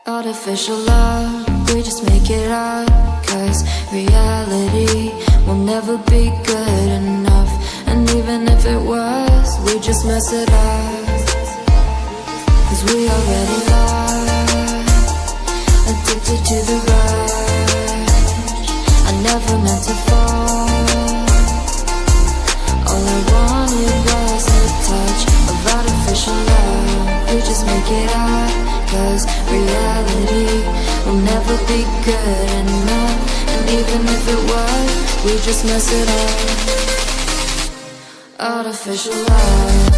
Artificial love, we just make it up. Cause reality will never be good enough. And even if it was, we just mess it up. Cause we already lost, addicted to the rush. I never meant to fall. All I wanted was a touch of artificial love. We just make it up. Cause reality will never be good enough. And even if it was, we just mess it up. Artificial love.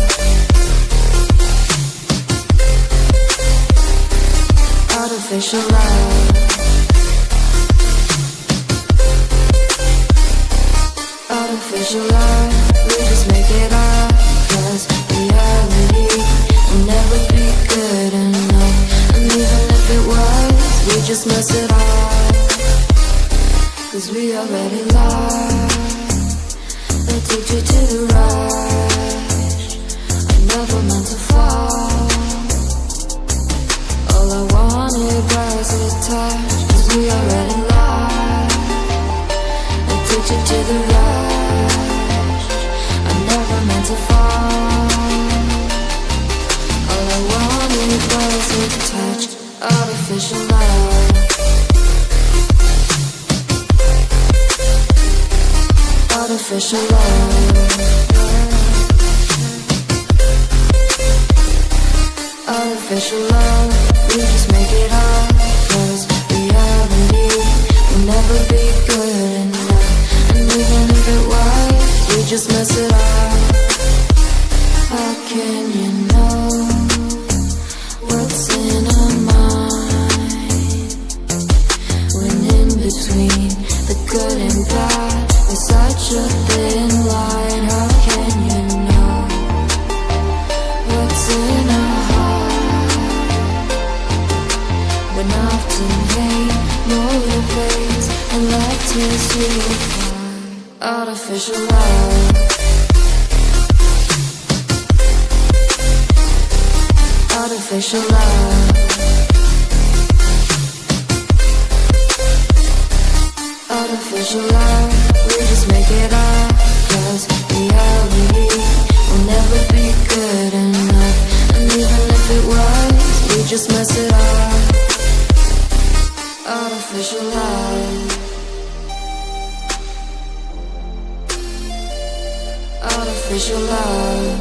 Artificial love. Artificial love. We just make it up. Cause reality will never be good enough. And even if it was, we just mess it up. Cause we already lost, addicted to the rush. I never meant to fall. All I wanted was a touch. Cause we already lost, addicted to the rush. I never meant to fall. All I wanted was a touch. Artificial love. Artificial love. Artificial love. We just make it up. Cause reality will never be good enough. And even if it was, we just mess it up. How can you know what's in our mind? When in between the good and bad, there's such a thin line. How can you know what's in our heart? When often hate motivates and love tears you apart. Artificial love. Artificial love. Artificial love. We just make it up. Cause reality will never be good enough. And even if it was, we just mess it up. Artificial love. Artificial love.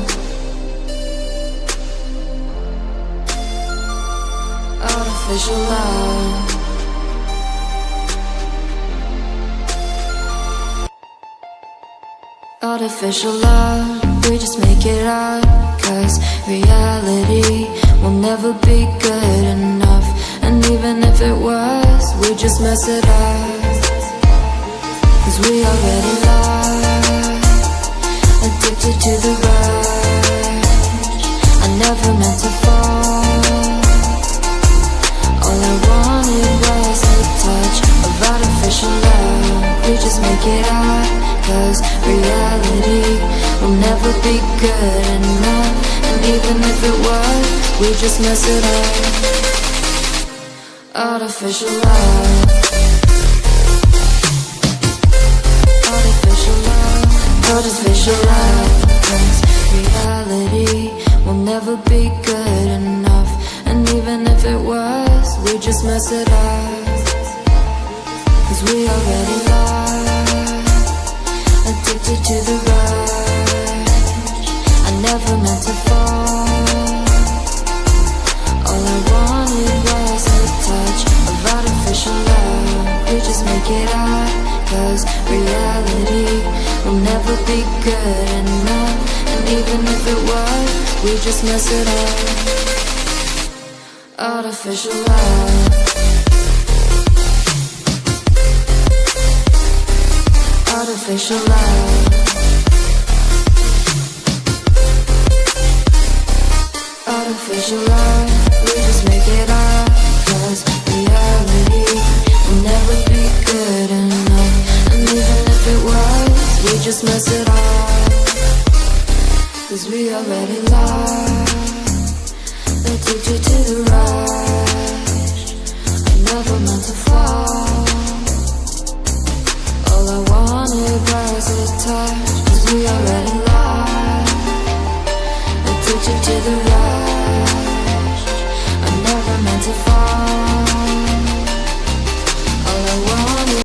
Artificial love. Artificial love, we just make it up. Cause reality will never be good enough. And even if it was, we just mess it up. Cause we already lost, addicted to the rush. I never meant to fall. All I wanted was a touch of artificial love. We just make it up. Cause reality will never be good enough. And even if it was, we just mess it up. Artificial love. Artificial love. Artificial love. Cause reality will never be good enough. And even if it was, we just mess it up. Cause we already lost, addicted to the rush. I never meant to fall. All I wanted was a touch of artificial love. We just make it up. Cause reality will never be good enough. And even if it was, we just mess it up. Artificial love. Artificial love. Artificial love. We just make it up. Cause reality will never be good enough. And even if it was, we just mess it up. Cause we already lost, addicted to the rush.